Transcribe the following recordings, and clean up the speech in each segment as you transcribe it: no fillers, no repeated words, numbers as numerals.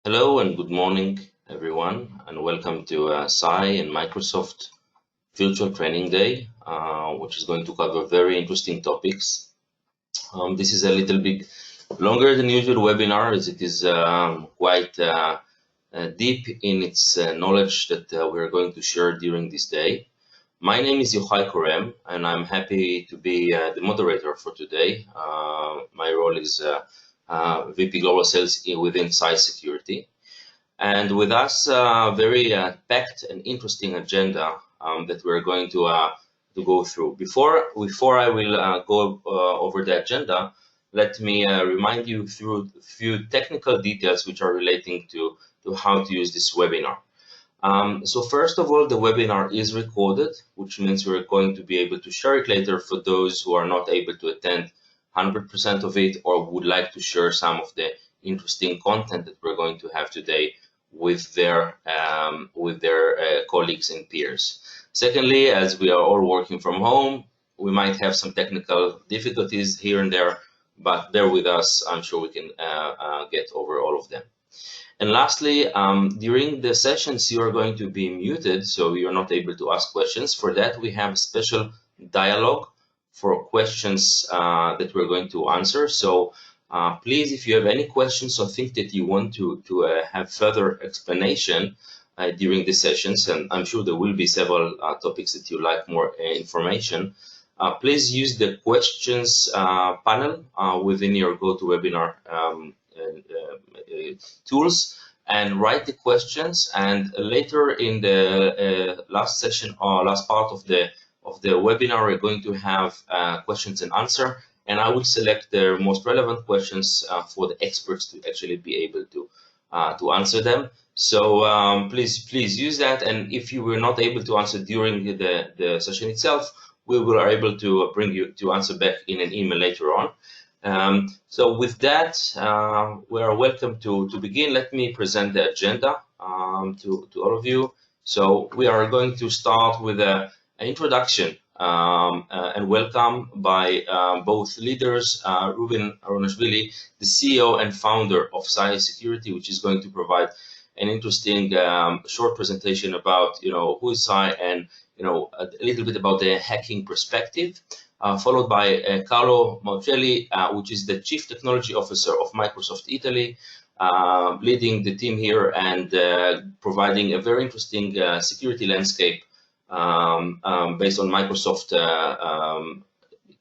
Hello and good morning, everyone, and welcome to Cye and Microsoft Virtual Training Day, which is going to cover very interesting topics. This is a little bit longer than usual webinar, as it is quite deep in its knowledge that we're going to share during this day. My name is Yochai Korem, and I'm happy to be the moderator for today. My role is VP Global Sales within Cye Security. And with us, very packed and interesting agenda that we're going to go through. Before I will go over the agenda, let me remind you through a few technical details which are relating to how to use this webinar. So first of all, the webinar is recorded, which means we're going to be able to share it later for those who are not able to attend 100% of it or would like to share some of the interesting content that we're going to have today with their colleagues and peers. Secondly, as we are all working from home, we might have some technical difficulties here and there, but bear with us. I'm sure we can get over all of them. And lastly, during the sessions, you are going to be muted, so you're not able to ask questions. For that, we have a special dialogue for questions that we're going to answer. So please, if you have any questions or think that you want to have further explanation during the sessions, and I'm sure there will be several topics that you like more information, please use the questions panel within your GoToWebinar tools and write the questions. And later in the last session or last part of the webinar, we're going to have questions and answer. And I will select the most relevant questions for the experts to actually be able to answer them. So please use that. And if you were not able to answer during the session itself, we will are able to bring you to answer back in an email later on. So with that, we are welcome to begin. Let me present the agenda to all of you. So we are going to start with an introduction and welcome by both leaders, Reuven Aronashvili, the CEO and founder of Cye Security, which is going to provide an interesting short presentation about who is Cye and a little bit about the hacking perspective. Followed by Carlo Mauceli, which is the Chief Technology Officer of Microsoft Italy, leading the team here and providing a very interesting security landscape based on Microsoft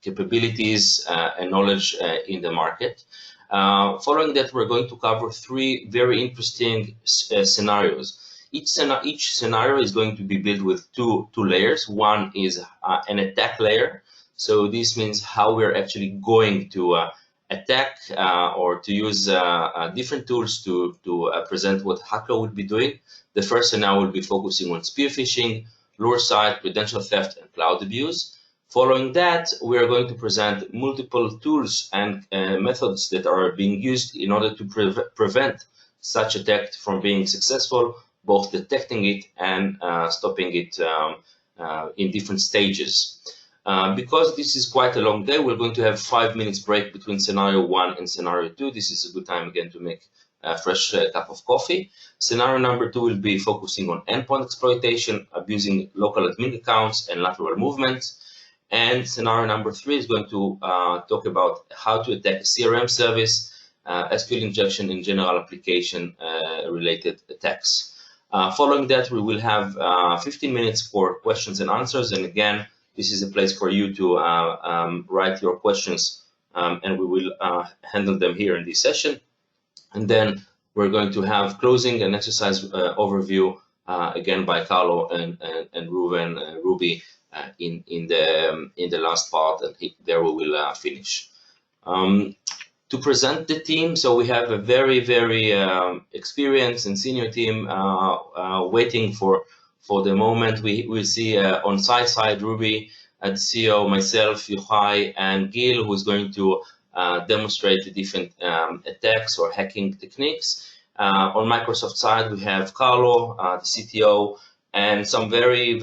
capabilities and knowledge in the market. Following that, we're going to cover three very interesting scenarios. Each scenario is going to be built with two layers. One is an attack layer. So this means how we're actually going to attack or to use different tools to present what hacker would be doing. The first scenario will be focusing on spear phishing, lure site, credential theft, and cloud abuse. Following that, we are going to present multiple tools and methods that are being used in order to prevent such attack from being successful, both detecting it and stopping it in different stages. Because this is quite a long day, we're going to have 5 minutes break between scenario 1 and scenario 2. This is a good time again to make a fresh cup of coffee. Scenario number 2 will be focusing on endpoint exploitation, abusing local admin accounts and lateral movements. And scenario number 3 is going to talk about how to attack a CRM service, SQL injection, and general application related attacks. Following that, we will have 15 minutes for questions and answers. And again, this is a place for you to write your questions, and we will handle them here in this session. And then we're going to have closing and exercise overview again by Carlo and Reuven Ruby in the last part, and there we will finish. To present the team, so we have a very experienced and senior team waiting for the moment. We will see on Cye side Ruby, the CEO, myself, Yochai, and Gil, who is going to demonstrate the different attacks or hacking techniques. On Microsoft side, we have Carlo, the CTO, and some very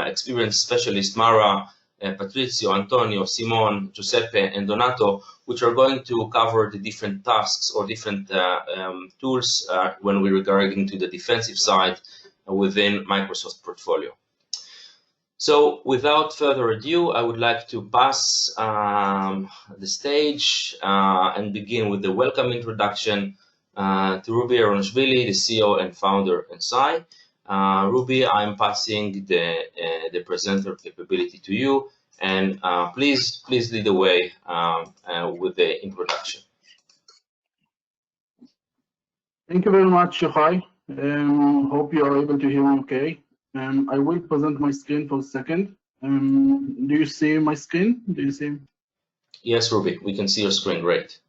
experienced specialist, Mara, Patrizio, Antonio, Simon, Giuseppe, and Donato, which are going to cover the different tasks or different tools when we're regarding to the defensive side within Microsoft portfolio. So without further ado, I would like to pass the stage and begin with the welcome introduction to Reuven Aronashvili, the CEO and founder in Cye. Reuven, I'm passing the presenter capability to you, and please lead the way with the introduction. Thank you very much, Cye. Hope you are able to hear me okay. I will present my screen for a second. Do you see my screen? Do you see? Yes, Reuven, we can see your screen. Great.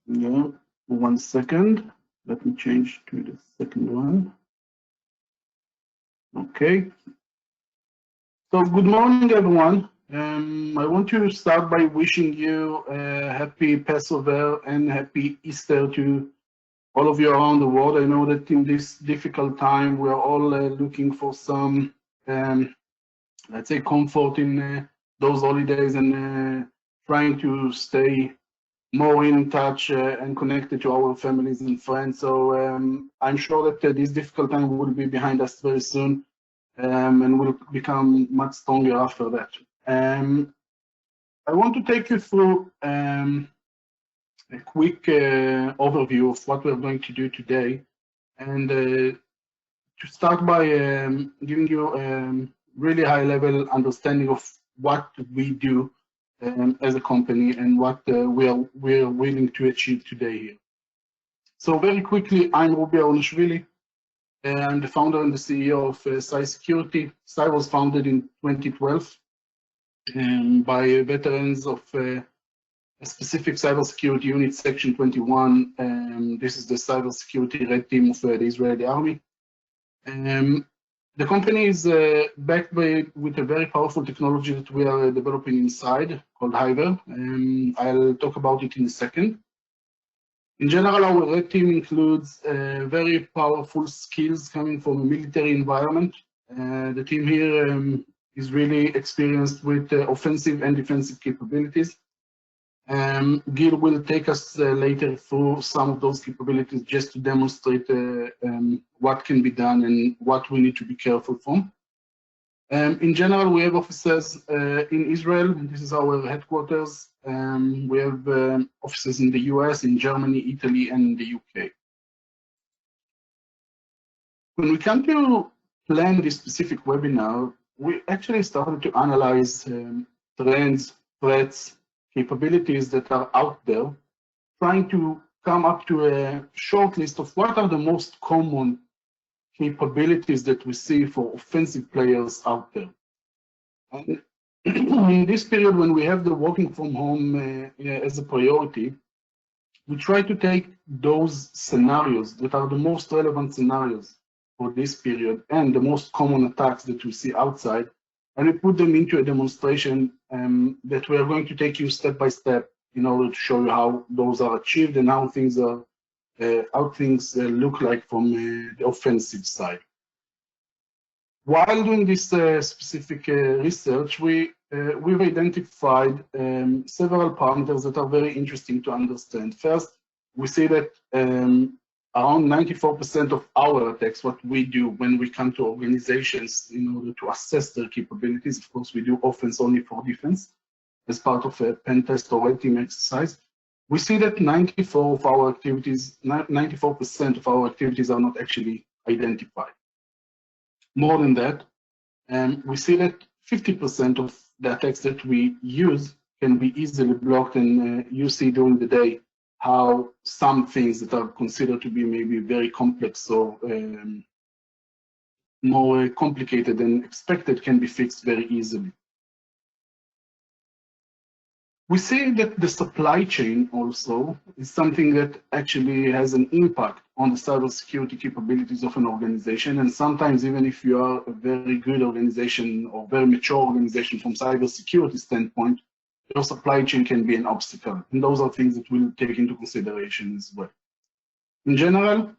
Yeah, 1 second. Let me change to the second one. Okay. So good morning, everyone. I want to start by wishing you a happy Passover and happy Easter to all of you around the world. I know that in this difficult time, we are all looking for some, let's say, comfort in those holidays and trying to stay more in touch and connected to our families and friends. So I'm sure that this difficult time will be behind us very soon and will become much stronger after that. I want to take you through a quick overview of what we're going to do today, and to start by giving you a really high-level understanding of what we do as a company and what we're willing to achieve today here. So very quickly, I'm Reuven Aronashvili. I'm the founder and the CEO of Cye Security. Cye was founded in 2012 by veterans of a specific cybersecurity unit, Section 21. This is the cybersecurity red team of the Israeli army. The company is backed with a very powerful technology that we are developing inside called Hiver. I'll talk about it in a second. In general, our red team includes very powerful skills coming from a military environment. The team here is really experienced with offensive and defensive capabilities. Gil will take us later through some of those capabilities just to demonstrate what can be done and what we need to be careful from. In general, we have offices in Israel. This is our headquarters. We have offices in the US, in Germany, Italy, and the UK. When we come to plan this specific webinar, we actually started to analyze trends, threats, capabilities that are out there, trying to come up to a short list of what are the most common capabilities that we see for offensive players out there. And in this period, when we have the working from home as a priority, we try to take those scenarios that are the most relevant scenarios for this period and the most common attacks that we see outside, and we put them into a demonstration that we are going to take you step by step in order to show you how those are achieved and how things look like from the offensive side. While doing this specific research, we've identified several parameters that are very interesting to understand. First, we see that around 94% of our attacks, what we do when we come to organizations in order to assess their capabilities, of course, we do offense only for defense as part of a pen test or red team exercise. We see that 94% of our activities are not actually identified. More than that, we see that 50% of the attacks that we use can be easily blocked, and you see during the day how some things that are considered to be maybe very complex or more complicated than expected can be fixed very easily. We see that the supply chain also is something that actually has an impact on the cybersecurity capabilities of an organization. And sometimes, even if you are a very good organization or very mature organization from cybersecurity standpoint, your supply chain can be an obstacle. And those are things that we'll take into consideration as well. In general,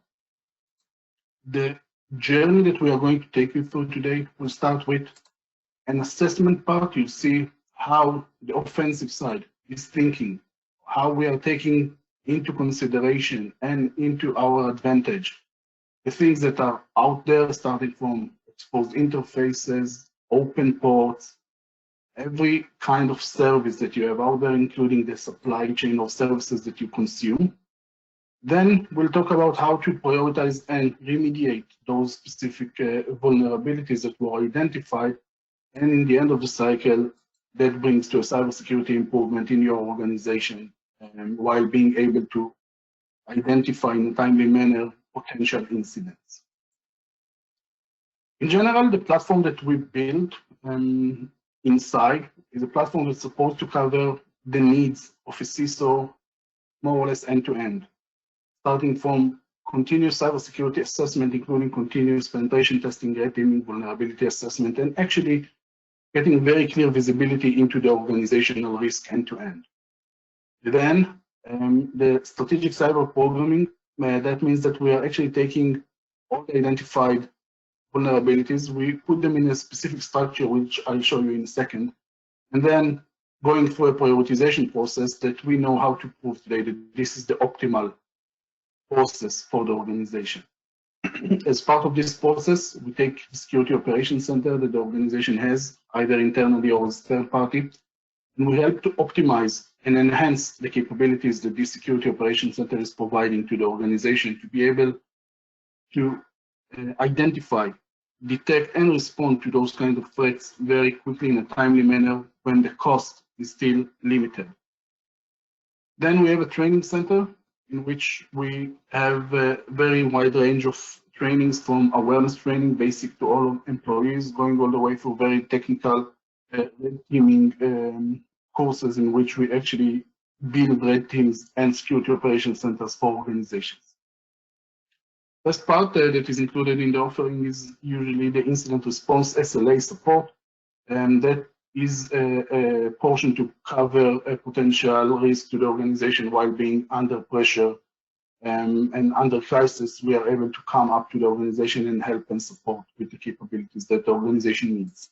the journey that we are going to take you through today will start with an assessment part, you see how the offensive side is thinking, how we are taking into consideration and into our advantage the things that are out there, starting from exposed interfaces, open ports, every kind of service that you have out there, including the supply chain of services that you consume. Then we'll talk about how to prioritize and remediate those specific vulnerabilities that were identified. And in the end of the cycle, that brings to a cybersecurity improvement in your organization, while being able to identify in a timely manner potential incidents. In general, the platform that we built inside is a platform that's supposed to cover the needs of a CISO more or less end-to-end, starting from continuous cybersecurity assessment, including continuous penetration testing, red teaming, vulnerability assessment, and actually getting very clear visibility into the organizational risk end-to-end. Then the strategic cyber programming, that means that we are actually taking all the identified vulnerabilities, we put them in a specific structure, which I'll show you in a second, and then going through a prioritization process that we know how to prove today that this is the optimal process for the organization. As part of this process, we take the security operations center that the organization has, either internally or as third party, and we help to optimize and enhance the capabilities that this security operations center is providing to the organization to be able to identify, detect, and respond to those kind of threats very quickly in a timely manner when the cost is still limited. Then we have a training center in which we have a very wide range of trainings, from awareness training, basic to all employees, going all the way through very technical red teaming courses in which we actually build red teams and security operations centers for organizations. First part that is included in the offering is usually the incident response SLA support, and that is a portion to cover a potential risk to the organization while being under pressure and under crisis. We are able to come up to the organization and help and support with the capabilities that the organization needs.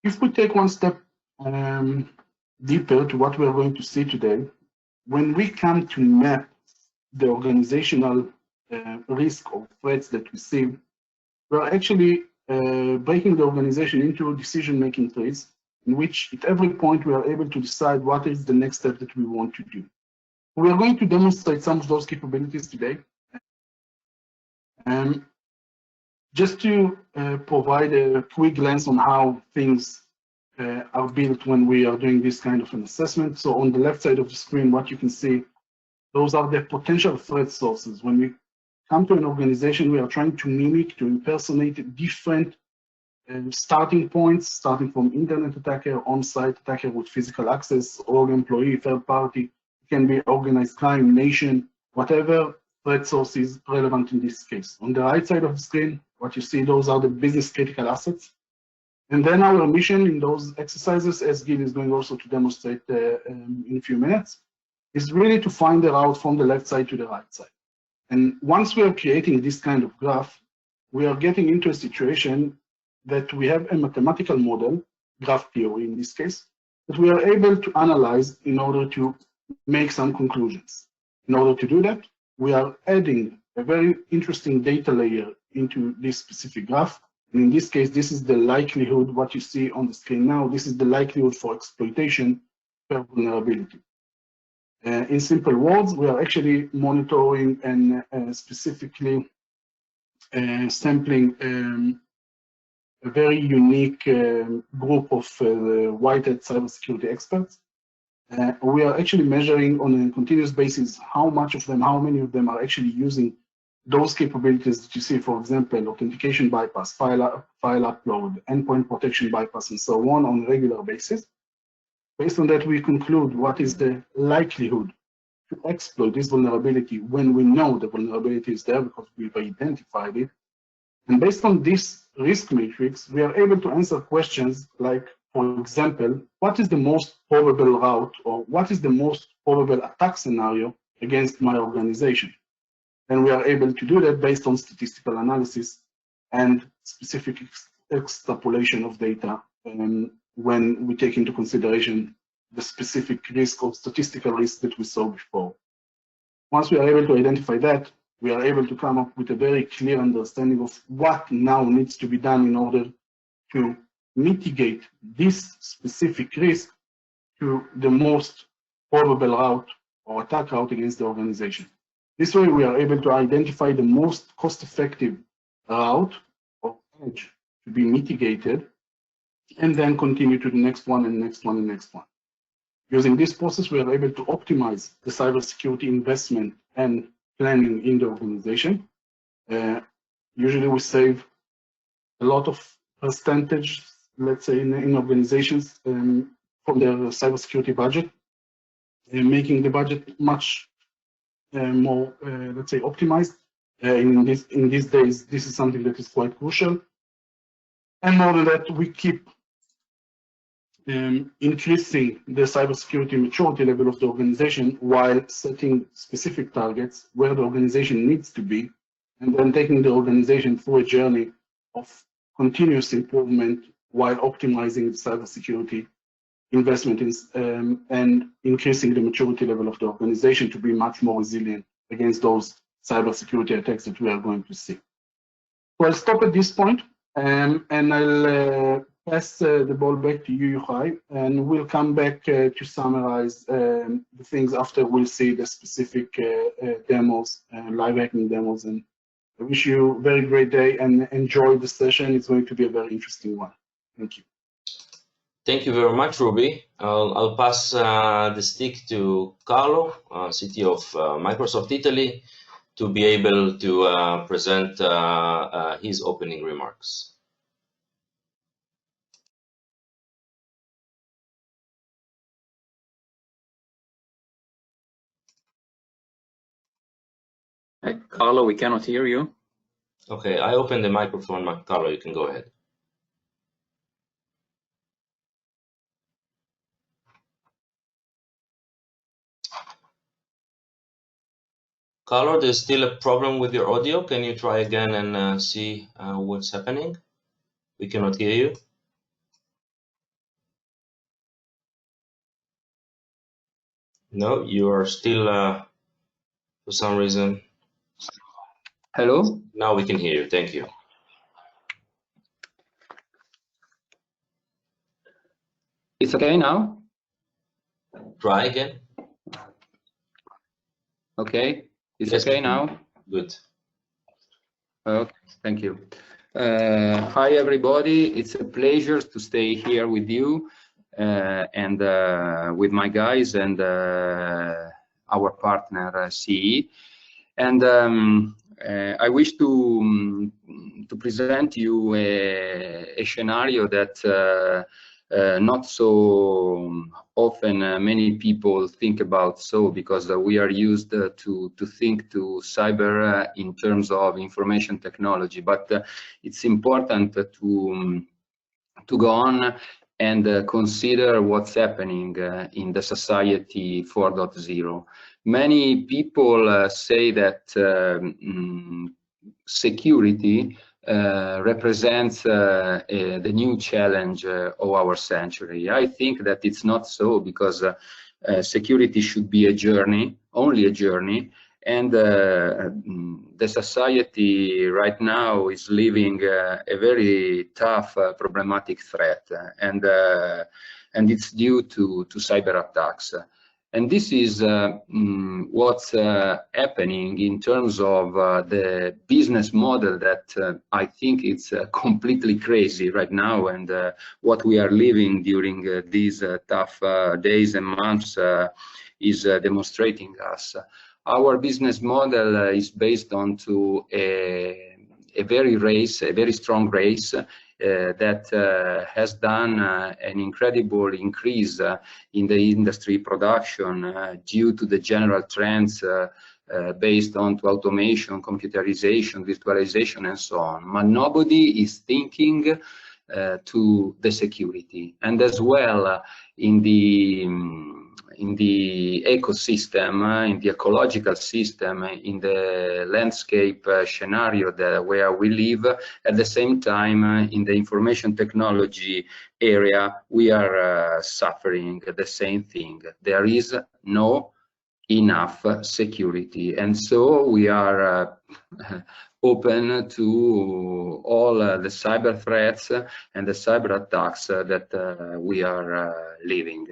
If we take one step deeper to what we are going to see today, when we come to map the organizational risk or threats that we see, we're actually breaking the organization into decision-making trees, in which at every point we are able to decide what is the next step that we want to do. We are going to demonstrate some of those capabilities today. Just to provide a quick glance on how things are built when we are doing this kind of an assessment. So on the left side of the screen, what you can see, those are the potential threat sources. When we come to an organization, we are trying to mimic, to impersonate different starting points, starting from internet attacker, on-site attacker with physical access, org employee, third party, it can be organized crime, nation, whatever threat source is relevant in this case. On the right side of the screen, what you see, those are the business critical assets. And then our mission in those exercises, as Gil is going also to demonstrate in a few minutes, is really to find the route from the left side to the right side. And once we are creating this kind of graph, we are getting into a situation that we have a mathematical model, graph theory in this case, that we are able to analyze in order to make some conclusions. In order to do that, we are adding a very interesting data layer into this specific graph. And in this case, this is the likelihood, what you see on the screen now, this is the likelihood for exploitation per vulnerability. In simple words, we are actually monitoring and specifically sampling a very unique group of white-hat cybersecurity experts. We are actually measuring on a continuous basis how many of them are actually using those capabilities that you see, for example, authentication bypass, file upload, endpoint protection bypass, and so on a regular basis. Based on that, we conclude what is the likelihood to exploit this vulnerability when we know the vulnerability is there because we've identified it. And based on this risk matrix, we are able to answer questions like, for example, what is the most probable route or what is the most probable attack scenario against my organization? And we are able to do that based on statistical analysis and specific extrapolation of data when we take into consideration the specific risk or statistical risk that we saw before. Once we are able to identify that, we are able to come up with a very clear understanding of what now needs to be done in order to mitigate this specific risk to the most probable route or attack route against the organization. This way, we are able to identify the most cost-effective route or edge to be mitigated, and then continue to the next one and next one and next one. Using this process, we are able to optimize the cybersecurity investment and planning in the organization. Usually, we save a lot of percentage, let's say, in organizations from their cybersecurity budget, making the budget much more, let's say, optimized. In these days, this is something that is quite crucial. And more than that, we keep increasing the cybersecurity maturity level of the organization while setting specific targets where the organization needs to be, and then taking the organization through a journey of continuous improvement while optimizing the cybersecurity investment and increasing the maturity level of the organization to be much more resilient against those cybersecurity attacks that we are going to see. So I'll stop at this point, and I'll pass the ball back to you, Yochai, and we'll come back to summarize the things after we'll see the specific demos, live hacking demos. And I wish you a very great day and enjoy the session. It's going to be a very interesting one. Thank you. Thank you very much, Ruby. I'll pass the stick to Carlo, CTO of Microsoft Italy, to be able to present his opening remarks. Hey, Carlo, we cannot hear you. Okay, I opened the microphone. Carlo, you can go ahead. Carlo, there's still a problem with your audio. Can you try again and see what's happening? We cannot hear you. No, you are still, for some reason. Hello? Now we can hear you. Thank you. It's okay now? Try again. Okay. It's Yes, okay now? Good. Okay, thank you. Hi, everybody. It's a pleasure to stay here with you and with my guys and our partner, Cye. And I wish to present you a scenario that not so often many people think about, because we are used to think to cyber in terms of information technology, but it's important to go on and consider what's happening in the society 4.0. Many people say that security represents the new challenge of our century. I think that it's not so, because security should be a journey, only a journey, and the society right now is living a very tough, problematic threat, and it's due to cyber attacks. And this is what's happening in terms of the business model that I think it's completely crazy right now, and what we are living during these tough days and months is demonstrating us. Our business model is based on a very strong race that has done an incredible increase in the industry production due to the general trends based on automation, computerization, virtualization, and so on. But nobody is thinking to the security. And as well, in the ecosystem, in the ecological system, in the landscape scenario where we live. At the same time, in the information technology area, we are suffering the same thing. There is no enough security, and so we are open to all the cyber threats and the cyber attacks that we are living.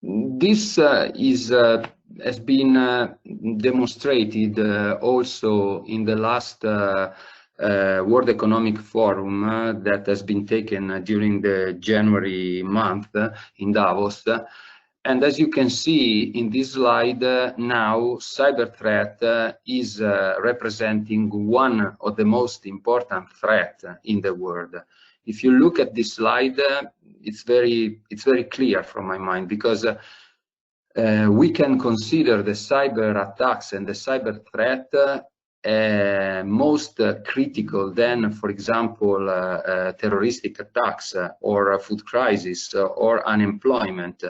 This has been demonstrated also in the last World Economic Forum that has been taken during the January month in Davos. And as you can see in this slide, now cyber threat is representing one of the most important threats in the world. If you look at this slide, it's very clear from my mind, because we can consider the cyber attacks and the cyber threat most critical than, for example, terroristic attacks or food crisis or unemployment,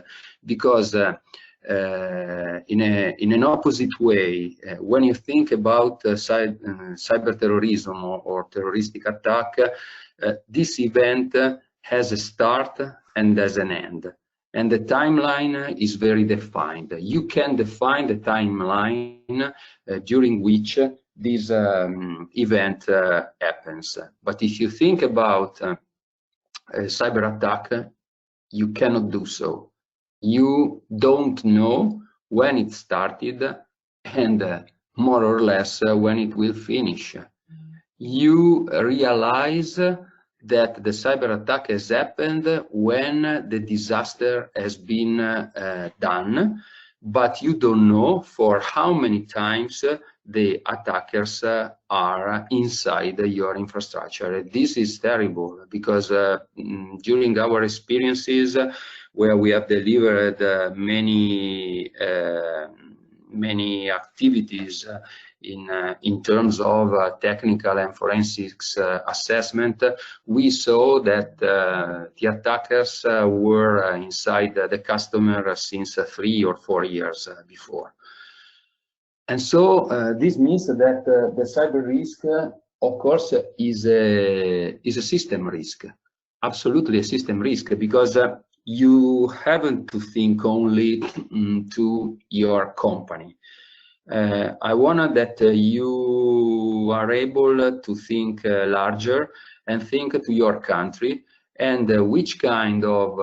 because in an opposite way, when you think about cyber terrorism or terroristic attack, this event has a start and has an end, and the timeline is very defined. You can define the timeline during which this event happens. But if you think about a cyber attack, you cannot do so. You don't know when it started and more or less when it will finish. You realize that the cyber attack has happened when the disaster has been done, but you don't know for how many times the attackers are inside your infrastructure. This is terrible, because during our experiences where we have delivered many activities in terms of technical and forensics assessment, we saw that the attackers were inside the customer since 3 or 4 years before. And so this means that the cyber risk, of course, is a system risk, absolutely a system risk, because you haven't to think only to your company. I want that you are able to think larger and think to your country, and which kind of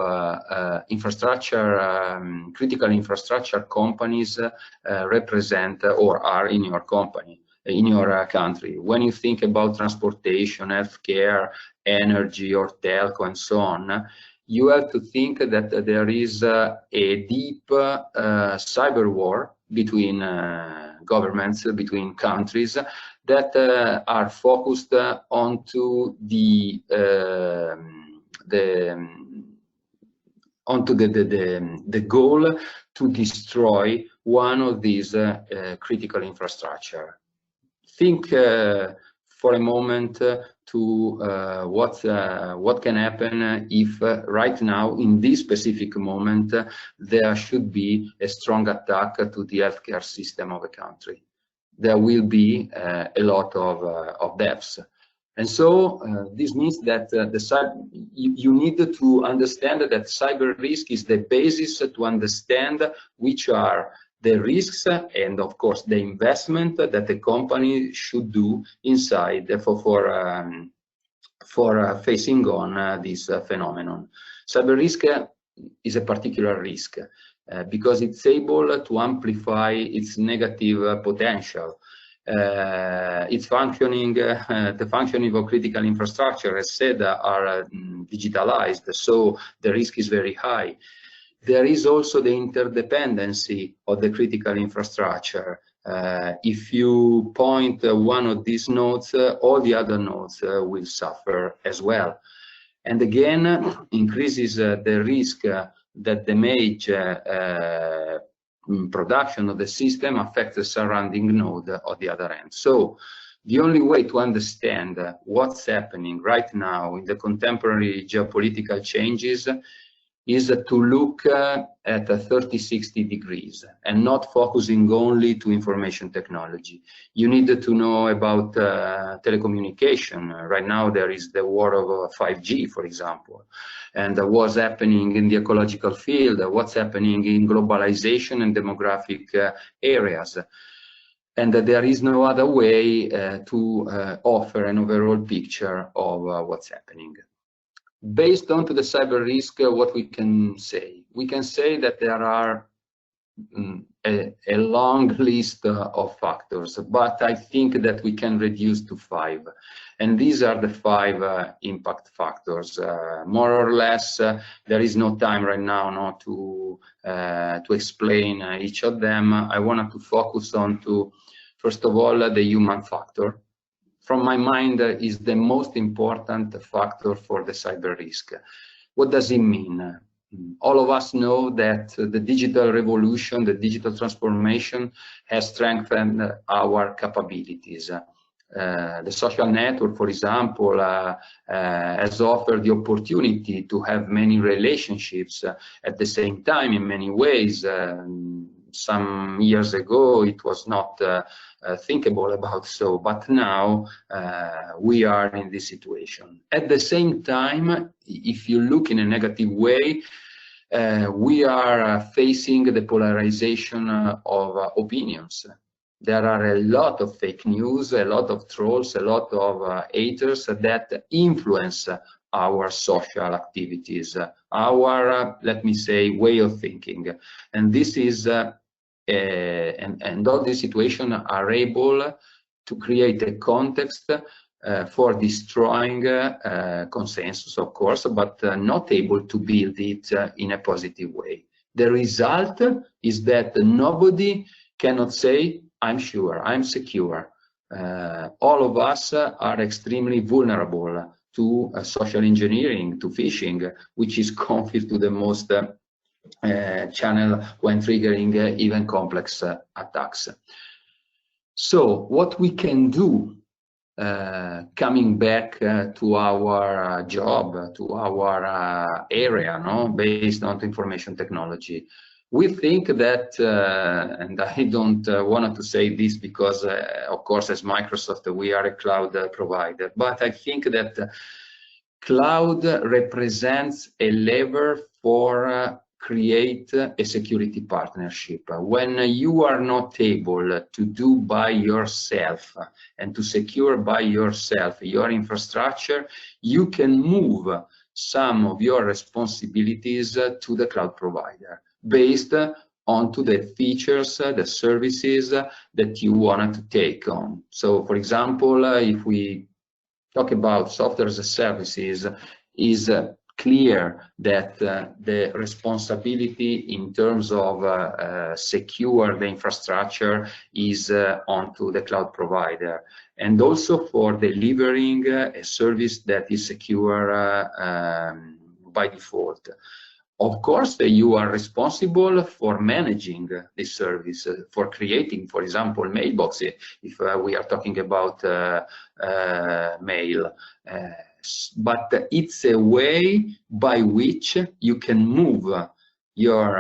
critical infrastructure companies represent or are in your company, in your country. When you think about transportation, healthcare, energy, or telco, and so on, you have to think that there is a deep cyber war between governments, between countries, that are focused onto the goal to destroy one of these critical infrastructure. Think for a moment to what can happen if right now, in this specific moment, there should be a strong attack to the healthcare system of a country. There will be a lot of deaths. And so this means that you need to understand that cyber risk is the basis to understand which are the risks and, of course, the investment that the company should do inside for facing on this phenomenon. Cyber risk is a particular risk because it's able to amplify its negative potential. Its functioning, the functioning of critical infrastructure, as said, are digitalized, so the risk is very high. There is also the interdependency of the critical infrastructure. If you point one of these nodes, all the other nodes will suffer as well. And again, increases the risk that damage production of the system affects the surrounding node on the other end. So the only way to understand what's happening right now in the contemporary geopolitical changes is to look at 30-60 degrees and not focusing only to information technology. You need to know about telecommunication. Right now there is the war of 5G, for example, and what's happening in the ecological field, what's happening in globalization and demographic areas. And there is no other way to offer an overall picture of what's happening. Based on to the cyber risk, what we can say? We can say that there are a long list of factors, but I think that we can reduce to 5. And these are the 5 impact factors. More or less, there is no time right now to explain each of them. I wanted to focus on first of all, the human factor. From my mind, is the most important factor for the cyber risk. What does it mean? All of us know that the digital revolution, the digital transformation has strengthened our capabilities. The social network, for example, has offered the opportunity to have many relationships at the same time in many ways. Some years ago, it was not thinkable about so, but now we are in this situation. At the same time, if you look in a negative way, we are facing the polarization of opinions. There are a lot of fake news, a lot of trolls, a lot of haters that influence our social activities, our, let me say, way of thinking. And this is, and all these situations are able to create a context for destroying consensus, of course, but not able to build it in a positive way. The result is that nobody cannot say, I'm sure, I'm secure. All of us are extremely vulnerable to social engineering, to phishing, which is confident to the most channel when triggering even complex attacks. So what we can do, coming back to our job, to our area, no, based on information technology, we think that, and I don't want to say this because, of course, as Microsoft, we are a cloud provider, but I think that cloud represents a lever for create a security partnership. When you are not able to do by yourself and to secure by yourself your infrastructure, you can move some of your responsibilities to the cloud provider based onto the features, the services that you want to take on. So, for example, if we talk about software as a services, is clear that the responsibility in terms of secure the infrastructure is onto the cloud provider, and also for delivering a service that is secure by default. Of course, you are responsible for managing this service, for creating, for example, mailboxes, if we are talking about mail. But it's a way by which you can move your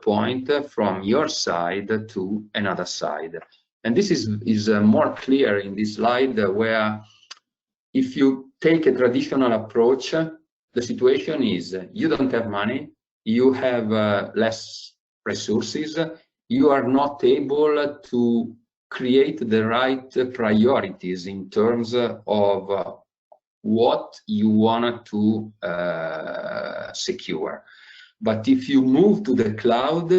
point from your side to another side. And this is more clear in this slide, where if you take a traditional approach, the situation is you don't have money, you have less resources, you are not able to create the right priorities in terms of what you want to secure. But if you move to the cloud,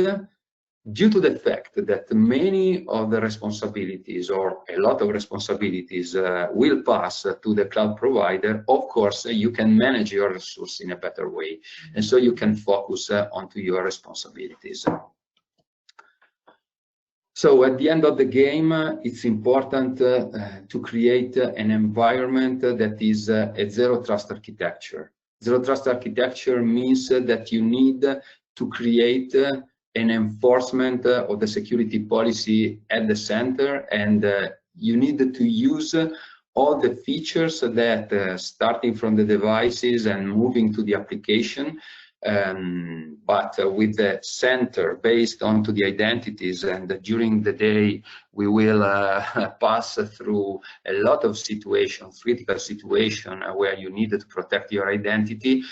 due to the fact that many of the responsibilities, or a lot of responsibilities, will pass to the cloud provider, of course, you can manage your resource in a better way. And so you can focus onto your responsibilities. So at the end of the game, it's important to create an environment that is a zero trust architecture. Zero trust architecture means that you need to create an enforcement of the security policy at the center, and you need to use all the features that starting from the devices and moving to the application, but with the center based onto the identities. And during the day we will pass through a lot of situations, critical situations, where you need to protect your identity.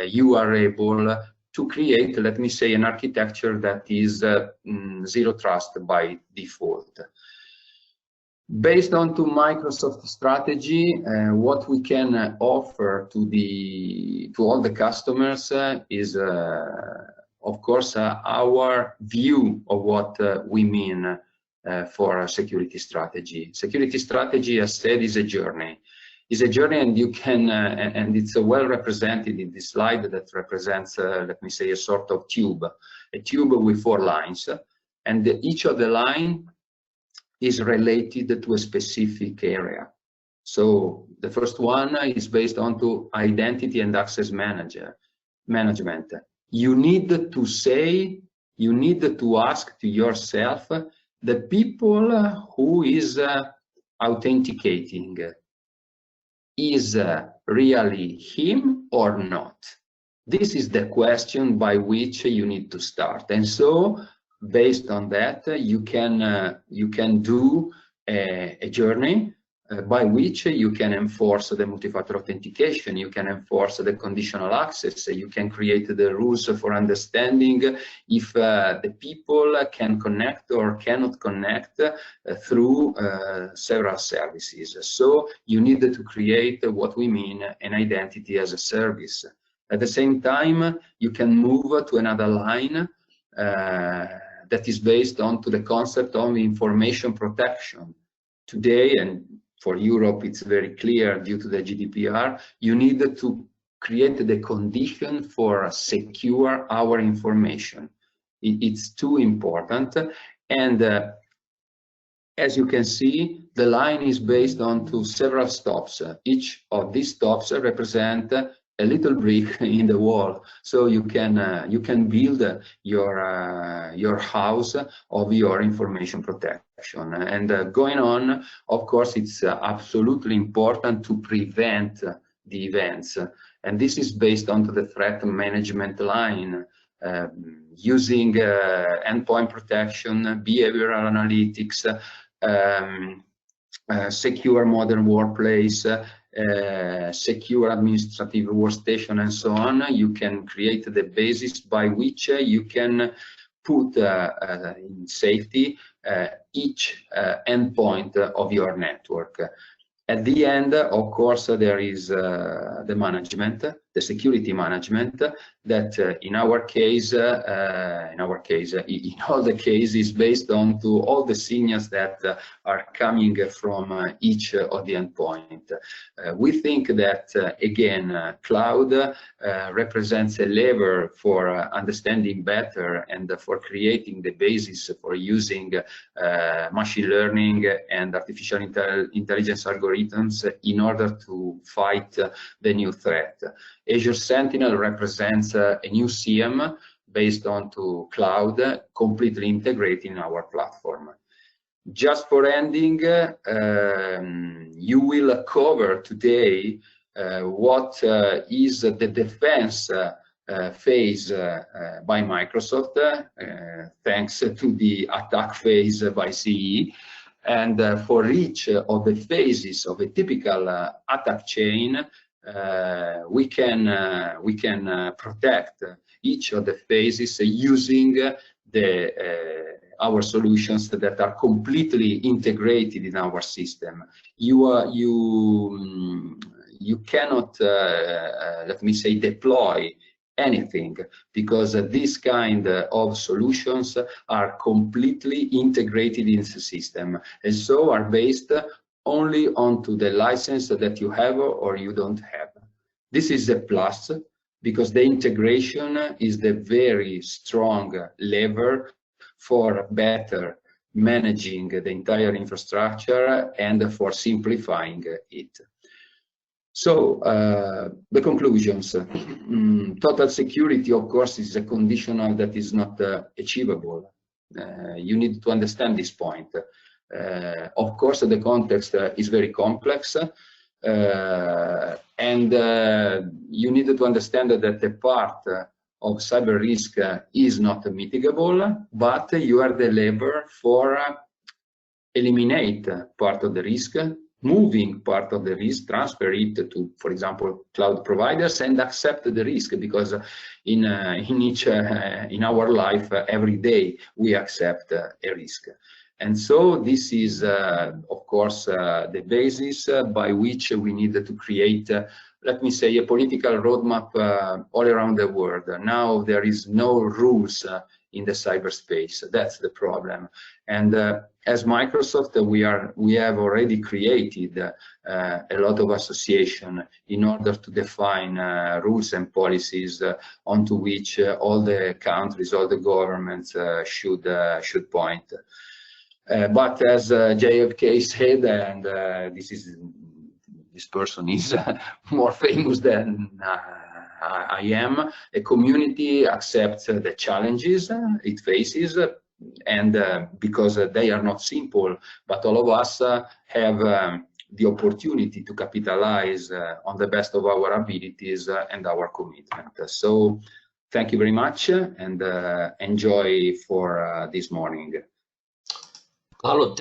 You are able to create, let me say, an architecture that is zero trust by default. Based on to Microsoft strategy, what we can offer to all the customers is, of course, our view of what we mean for a security strategy. Security strategy, as said, is a journey. It's a journey, and you can, and it's well represented in this slide that represents, let me say, a sort of tube, a tube with 4 lines, and each of the line is related to a specific area. So the first one is based on to identity and access management. You need to say, you need to ask to yourself, the people who is authenticating, is really him or not? This is the question by which you need to start. And so based on that, you can do a journey by which you can enforce the multi-factor authentication, you can enforce the conditional access, you can create the rules for understanding if the people can connect or cannot connect through several services. So you need to create what we mean an identity as a service. At the same time, you can move to another line that is based on to the concept of information protection. Today, and for Europe, it's very clear due to the GDPR, you need to create the condition for secure our information. It's too important. And as you can see, the line is based on to several stops. Each of these stops represent a little brick in the wall, so you can build your house of your information protection. And going on, of course, it's absolutely important to prevent the events, and this is based on the threat management line, using endpoint protection, behavioral analytics, secure modern workplace, secure administrative workstation, and so on. You can create the basis by which you can put in safety each endpoint of your network. At the end, of course, there is the management, the security management, that in all the cases based on to all the signals that are coming from each of the endpoint. We think that again, cloud represents a lever for understanding better and for creating the basis for using machine learning and artificial intelligence algorithms in order to fight the new threat. Azure Sentinel represents a new CM based on to cloud, completely integrated in our platform. Just for ending, you will cover today what is the defense phase by Microsoft, thanks to the attack phase by CE. And for each of the phases of a typical attack chain, we can protect each of the phases using our solutions that are completely integrated in our system. You cannot, let me say, deploy anything, because this kind of solutions are completely integrated in the system, and so are based only onto the license that you have or you don't have. This is a plus, because the integration is the very strong lever for better managing the entire infrastructure and for simplifying it. So the conclusions. Total security, of course, is a conditional that is not achievable. You need to understand this point. Of course, the context is very complex, and you need to understand that the part of cyber risk is not mitigable, but you are the lever for eliminate part of the risk, moving part of the risk, transfer it to, for example, cloud providers, and accept the risk, because in our life every day we accept a risk. And so this is, of course, the basis by which we need to create, let me say, a political roadmap all around the world. Now there is no rules in the cyberspace. That's the problem. And as Microsoft, we have already created a lot of association in order to define rules and policies onto which all the countries, all the governments should point. But as JFK said, and this person is more famous than I am, a community accepts the challenges it faces, and because they are not simple, but all of us have the opportunity to capitalize on the best of our abilities and our commitment. So thank you very much, and enjoy for this morning. Carlo,